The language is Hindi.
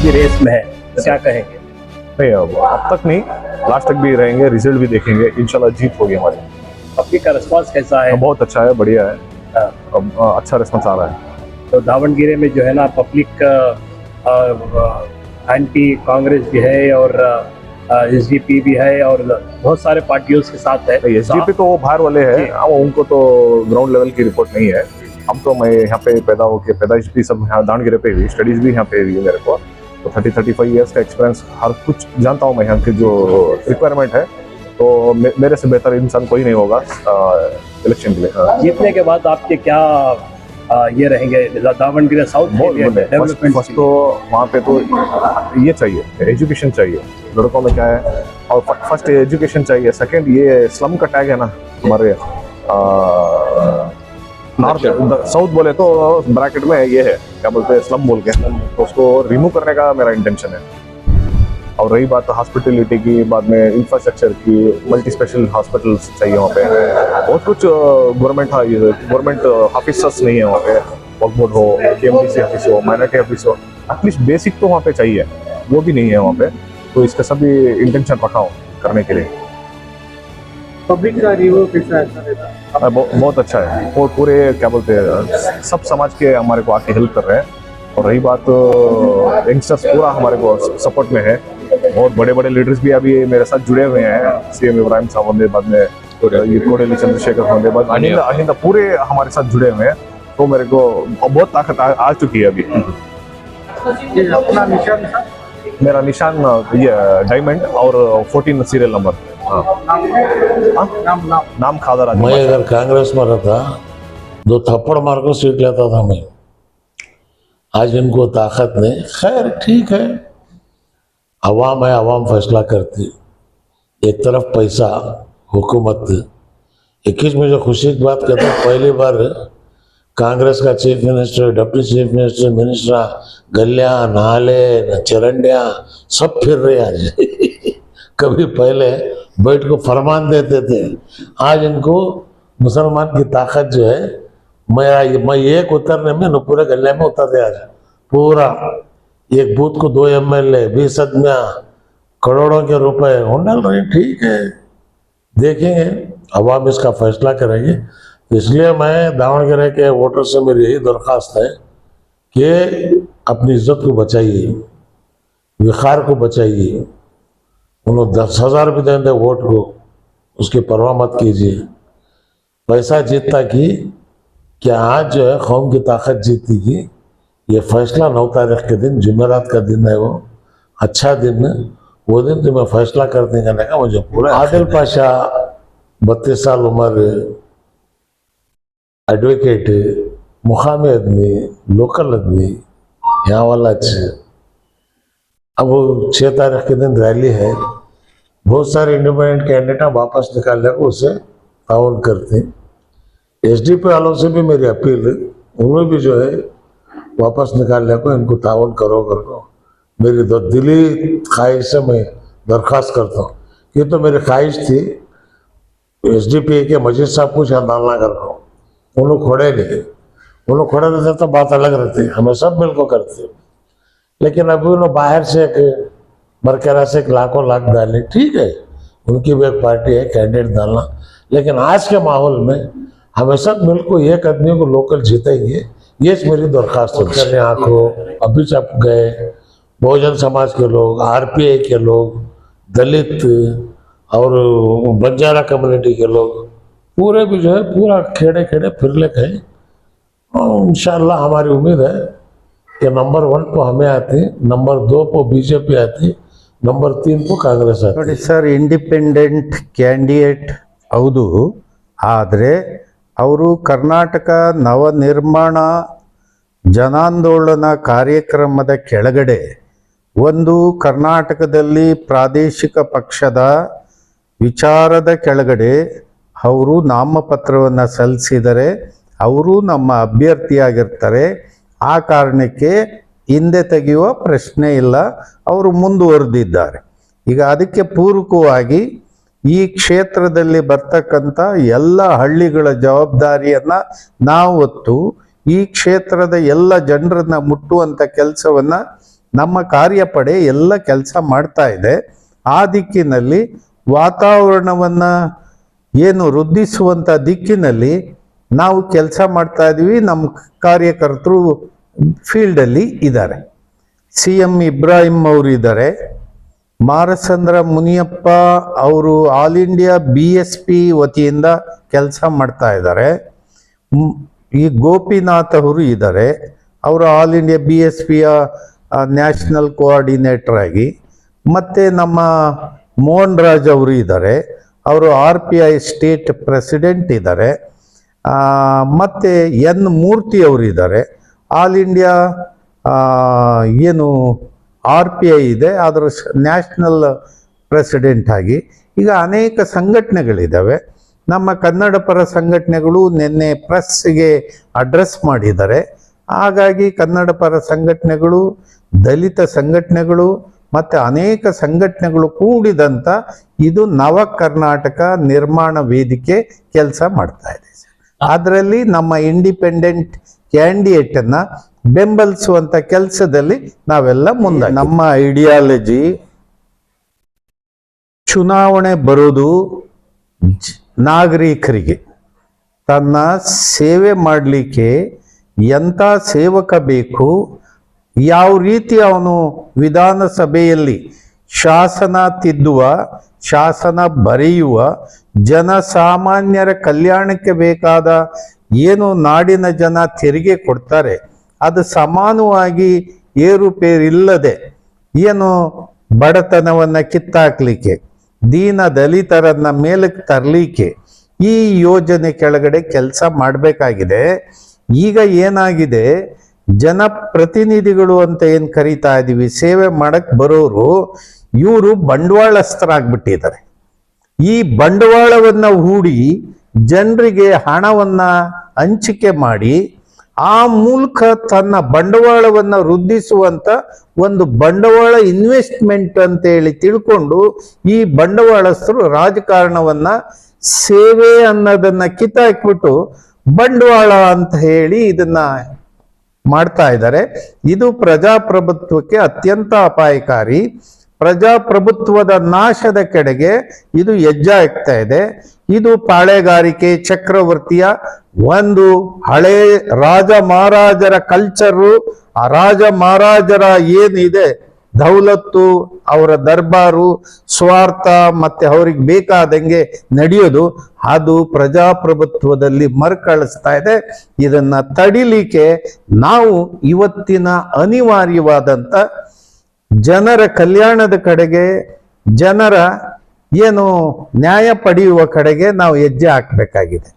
भी रेस में है, तो क्या कहेंगे? नहीं, अब तक नहीं, लास्ट तक भी रहेंगे, रिजल्ट भी देखेंगे, इंशाल्लाह जीत होगी हमारी। पब्लिक का रिस्पॉन्स कैसा है? बहुत अच्छा है, बढ़िया है। हाँ। अब अच्छा रिस्पॉन्स आ रहा है। तो दावणगिरे में जो है ना पब्लिक एंटी कांग्रेस भी है और एसडीपी भी है और बहुत सारे पार्टियों के साथ है। एसडीपी तो वो बाहर वाले हैं, उनको तो ग्राउंड लेवल की रिपोर्ट नहीं है। हम तो मैं यहाँ पे पैदा होके पैदाइश भी सब यहाँ दावणगिरे पे हुई, स्टडीज भी यहाँ पे हुई है मेरे को, तो 30-35 ईयर्स का एक्सपीरियंस, हर कुछ जानता हूँ मैं यहाँ की जो रिक्वायरमेंट है। तो मेरे से बेहतर इंसान कोई नहीं होगा इलेक्शन के लिए। जीतने के बाद आपके क्या ये रहेंगे दावणगिरे साउथ डेवलपमेंट? फर्स्ट तो वहाँ पे तो ये चाहिए, एजुकेशन चाहिए लड़कों में, क्या है, और फर्स्ट एजुकेशन चाहिए। सेकंड ये स्लम का टैग है ना हमारे नॉर्थ साउथ बोले तो ब्रैकेट में ये है, क्या बोलते हैं, स्लम बोल के, तो उसको रिमूव करने का मेरा इंटेंशन है। और रही बात हॉस्पिटलिटी की, बाद में इंफ्रास्ट्रक्चर की, मल्टी स्पेशल हॉस्पिटल्स चाहिए वहाँ पे, बहुत कुछ गवर्नमेंट ऑफिसर्स नहीं है वहाँ पे, वक्फ बोर्ड हो, केएमडीसी ऑफिस हो, माइनॉरिटी ऑफिस हो, एटलीस्ट बेसिक तो वहाँ पे चाहिए, वो भी नहीं है वहाँ पे। तो इसका सभी इंटेंशन रखा हूँ करने के लिए। पब्लिक का रिव्यू कैसा है? बहुत अच्छा है, और पूरे क्या बोलते हैं सब समाज के हमारे को आके हेल्प कर रहे हैं। और रही बात यंगस्टर्स पूरा हमारे को सपोर्ट में है, बहुत बड़े बड़े लीडर्स भी अभी मेरे साथ जुड़े हुए हैं, सीएम इब्राहिम साहब होने बाद में कोडेली चंद्रशेखर होने बाद अहिंदा पूरे हमारे साथ जुड़े हुए हैं। तो मेरे को बहुत ताकत आ चुकी है अभी। अपना निशान था? मेरा निशान ये डायमंड और 14 सीरियल नंबर। नाम खादर राजा। मैं अगर कांग्रेस में रहता 2 थप्पड़ मार को सीट लेता था मैं। आज इनको ताकत नहीं, खैर ठीक है, अवाम है, अवाम फैसला करती। एक तरफ पैसा, हुकूमत। 21 में जो खुशी की बात कहता हूँ, पहली बार कांग्रेस का chief minister, deputy chief minister, minister गलियां, नाले, चरंडियां सब फिर रहे आज। कभी पहले बैठ को फरमान देते थे, आज इनको मुसलमान की ताकत जो है, मैं एक उतरने में न पूरे गले में उतरते आज। पूरा एक बूथ को 2 एमएलए, 20 आदमियां, करोड़ों के रुपए हम डाल रहे हैं। ठीक है, देखेंगे, अवाम इसका फैसला करेंगे। इसलिए मैं दावणगिरे के वोटर से मेरी यही दरख्वास्त है कि अपनी इज्जत को बचाइए, विखार को बचाइए। उन्होंने 10,000 भी देंगे वोट को, उसकी परवाह मत कीजिए। पैसा जीतता की क्या, आज जो है कौम की ताकत जीतेगी। ये फैसला 9 तारीख के दिन, जुमेरात का दिन है, वो अच्छा दिन है। वो दिन तुम्हें फैसला करने का मुझे पूरा। आदिल पाशा 32 साल उम्र, एडवोकेट, मुकामी आदमी, लोकल आदमी, यहाँ वाला अच्छा। अब 6 तारीख के दिन रैली है, बहुत सारे इंडिपेंडेंट कैंडिडेट वापस निकालने को उसे ताउन करते हैं। एसडीपी वालों से भी मेरी अपील है, उन्हें भी जो है वापस निकालने को इनको ताउन करो करो। मेरी दिली ख्वाहिश से मैं दरख्वास्त करता हूँ। ये तो मेरी ख्वाहिश थी एसडीपी के मजीद साहब कुछ डालना कर रहा हूँ, उन लोग खोड़े नहीं, उन लोग खोड़े रहते तो बात अलग रहती, हमें सब मिल को करते। लेकिन अभी उन्होंने बाहर से एक मरकरा से 1 लाखों लाख डाले, ठीक है, उनकी भी एक पार्टी है, कैंडिडेट डालना। लेकिन आज के माहौल में हमें सब मिल को एक आदमी को लोकल जीतेंगे, ये मेरी दरख्वास्त है। आँखों अभी सब गए बहुजन समाज के लोग, आरपीआई के लोग, दलित और बंजारा कम्युनिटी के लोग पूरे भी जो है पूरा खेड़े खेड़े फिर ले गए। और इंशाअल्लाह हमारी उम्मीद है कि नंबर 1 को हमें आती, नंबर 2 को बीजेपी आती, नंबर 3 को कांग्रेस आती। ನೋಡಿ ಸರ್, ಇಂಡಿಪೆಂಡೆಂಟ್ ಕ್ಯಾಂಡಿಡೇಟ್ ಹೌದು, ಆದರೆ ಅವರು ಕರ್ನಾಟಕ ನವನಿರ್ಮಾಣ ಜನಾಂದೋಲನ ಕಾರ್ಯಕ್ರಮದ ಕೆಳಗಡೆ ಒಂದು ಕರ್ನಾಟಕದಲ್ಲಿ ಪ್ರಾದೇಶಿಕ ಪಕ್ಷದ ವಿಚಾರದ ಕೆಳಗಡೆ ಅವರು ನಾಮಪತ್ರವನ್ನು ಸಲ್ಲಿಸಿದರೆ ಅವರು ನಮ್ಮ ಅಭ್ಯರ್ಥಿಯಾಗಿರ್ತಾರೆ. ಆ ಕಾರಣಕ್ಕೆ ಹಿಂದೆ ತೆಗೆಯುವ ಪ್ರಶ್ನೆ ಇಲ್ಲ, ಅವರು ಮುಂದುವರೆದಿದ್ದಾರೆ. ಈಗ ಅದಕ್ಕೆ ಪೂರಕವಾಗಿ ಈ ಕ್ಷೇತ್ರದಲ್ಲಿ ಬರ್ತಕ್ಕಂಥ ಎಲ್ಲ ಹಳ್ಳಿಗಳ ಜವಾಬ್ದಾರಿಯನ್ನು ನಾವು ಹೊತ್ತು ಈ ಕ್ಷೇತ್ರದ ಎಲ್ಲ ಜನರನ್ನು ಮುಟ್ಟುವಂಥ ಕೆಲಸವನ್ನು ನಮ್ಮ ಕಾರ್ಯಪಡೆ ಎಲ್ಲ ಕೆಲಸ ಮಾಡ್ತಾ ಇದೆ. ಆ ದಿಕ್ಕಿನಲ್ಲಿ ವಾತಾವರಣವನ್ನು ಏನು ವೃದ್ಧಿಸುವಂಥ ದಿಕ್ಕಿನಲ್ಲಿ ನಾವು ಕೆಲಸ ಮಾಡ್ತಾ ಇದ್ದೀವಿ. ನಮ್ಮ ಕಾರ್ಯಕರ್ತರು ಫೀಲ್ಡಲ್ಲಿ ಇದ್ದಾರೆ. CM ಇಬ್ರಾಹಿಂ ಅವರು ಇದ್ದಾರೆ. ಮಾರಸಂದ್ರ ಮುನಿಯಪ್ಪ ಅವರು ಆಲ್ ಇಂಡಿಯಾ BSP ವತಿಯಿಂದ ಕೆಲಸ ಮಾಡ್ತಾ ಇದ್ದಾರೆ. ಈ ಗೋಪಿನಾಥ್ ಅವರು ಇದ್ದಾರೆ. ಅವರು ಆಲ್ ಇಂಡಿಯಾ BSPಯ ನ್ಯಾಷನಲ್ ಕೋಆರ್ಡಿನೇಟರ್ ಆಗಿ. ಮತ್ತು ನಮ್ಮ ಮೋಹನ್ ರಾಜ್ ಅವರು ಇದ್ದಾರೆ. ಅವರು RPI ಸ್ಟೇಟ್ ಪ್ರೆಸಿಡೆಂಟ್ ಇದ್ದಾರೆ. ಮತ್ತು N ಮೂರ್ತಿ ಅವರು ಇದ್ದಾರೆ. ಆಲ್ ಇಂಡಿಯಾ ಏನು RPI ಇದೆ ಅದರ ನ್ಯಾಷನಲ್ ಪ್ರೆಸಿಡೆಂಟ್ ಆಗಿ. ಈಗ ಅನೇಕ ಸಂಘಟನೆಗಳಿದ್ದಾವೆ. ನಮ್ಮ ಕನ್ನಡ ಪರ ಸಂಘಟನೆಗಳು ನಿನ್ನೆ ಪ್ರೆಸ್ಗೆ ಅಡ್ರೆಸ್ ಮಾಡಿದ್ದಾರೆ. ಹಾಗಾಗಿ ಕನ್ನಡ ಪರ ಸಂಘಟನೆಗಳು, ದಲಿತ ಸಂಘಟನೆಗಳು ಮತ್ತು ಅನೇಕ ಸಂಘಟನೆಗಳು ಕೂಡಿದಂಥ ಇದು ನವ ಕರ್ನಾಟಕ ನಿರ್ಮಾಣ ವೇದಿಕೆ ಕೆಲಸ ಮಾಡ್ತಾ ಇದೆ. ಅದರಲ್ಲಿ ನಮ್ಮ ಇಂಡಿಪೆಂಡೆಂಟ್ ಕ್ಯಾಂಡಿಡೇಟನ್ನು ಬೆಂಬಲಿಸುವಂಥ ಕೆಲಸದಲ್ಲಿ ನಾವೆಲ್ಲ ಮುಂದೆ. ನಮ್ಮ ಐಡಿಯಾಲಜಿ ಚುನಾವಣೆ ಬರೋದು ನಾಗರಿಕರಿಗೆ ತನ್ನ ಸೇವೆ ಮಾಡಲಿಕ್ಕೆ ಎಂಥ ಸೇವಕ ಬೇಕು, ಯಾವ ರೀತಿ ಅವನು ವಿಧಾನಸಭೆಯಲ್ಲಿ ಶಾಸನ ತಿದ್ದುವ, ಶಾಸನ ಬರೆಯುವ, ಜನಸಾಮಾನ್ಯರ ಕಲ್ಯಾಣಕ್ಕೆ ಬೇಕಾದ ಏನು ನಾಡಿನ ಜನ ತೆರಿಗೆ ಕೊಡ್ತಾರೆ ಅದು ಸಮಾನವಾಗಿ ಏರುಪೇರಿಲ್ಲದೆ ಏನು ಬಡತನವನ್ನು ಕಿತ್ತಾಕ್ಲಿಕ್ಕೆ, ದೀನ ದಲಿತರನ್ನ ಮೇಲಕ್ಕೆ ತರಲಿಕ್ಕೆ ಈ ಯೋಜನೆ ಕೆಳಗಡೆ ಕೆಲಸ ಮಾಡಬೇಕಾಗಿದೆ. ಈಗ ಏನಾಗಿದೆ, ಜನಪ್ರತಿನಿಧಿಗಳು ಅಂತ ಏನು ಕರೀತಾ ಇದ್ದೀವಿ, ಸೇವೆ ಮಾಡಕ್ಕೆ ಬರೋರು ಇವರು ಬಂಡವಾಳಸ್ಥರಾಗ್ಬಿಟ್ಟಿದ್ದಾರೆ. ಈ ಬಂಡವಾಳವನ್ನು ಹೂಡಿ ಜನರಿಗೆ ಹಣವನ್ನು ಹಂಚಿಕೆ ಮಾಡಿ ಆ ಮೂಲಕ ತನ್ನ ಬಂಡವಾಳವನ್ನು ವೃದ್ಧಿಸುವಂತ ಒಂದು ಬಂಡವಾಳ ಇನ್ವೆಸ್ಟ್ಮೆಂಟ್ ಅಂತ ಹೇಳಿ ತಿಳ್ಕೊಂಡು ಈ ಬಂಡವಾಳಸ್ಥರು ರಾಜಕಾರಣವನ್ನ ಸೇವೆ ಅನ್ನೋದನ್ನ ಕಿತ್ತಾಕ್ಬಿಟ್ಟು ಬಂಡವಾಳ ಅಂತ ಹೇಳಿ ಇದನ್ನ ಮಾಡ್ತಾ ಇದ್ದಾರೆ. ಇದು ಪ್ರಜಾಪ್ರಭುತ್ವಕ್ಕೆ ಅತ್ಯಂತ ಅಪಾಯಕಾರಿ. ಪ್ರಜಾಪ್ರಭುತ್ವದ ನಾಶದ ಕಡೆಗೆ ಇದು ಹೆಜ್ಜೆ ಆಗ್ತಾ ಇದೆ. ಇದು ಪಾಳೆಗಾರಿಕೆ ಚಕ್ರವರ್ತಿಯ ಒಂದು ಹಳೆ ರಾಜ ಮಹಾರಾಜರ ಕಲ್ಚರು, ಆ ರಾಜ ಮಹಾರಾಜರ ಏನಿದೆ ದೌಲತ್ತು, ಅವರ ದರ್ಬಾರು, ಸ್ವಾರ್ಥ ಮತ್ತೆ ಅವ್ರಿಗೆ ಬೇಕಾದಂಗೆ ನಡೆಯೋದು, ಅದು ಪ್ರಜಾಪ್ರಭುತ್ವದಲ್ಲಿ ಮರುಕಳಿಸ್ತಾ ಇದೆ. ಇದನ್ನ ತಡಿಲಿಕ್ಕೆ ನಾವು ಇವತ್ತಿನ ಅನಿವಾರ್ಯವಾದಂಥ ಜನರ ಕಲ್ಯಾಣದ ಕಡೆಗೆ, ಜನರ ಏನು ನ್ಯಾಯ ಪಡೆಯುವ ಕಡೆಗೆ ನಾವು ಹೆಜ್ಜೆ ಹಾಕಬೇಕಾಗಿದೆ.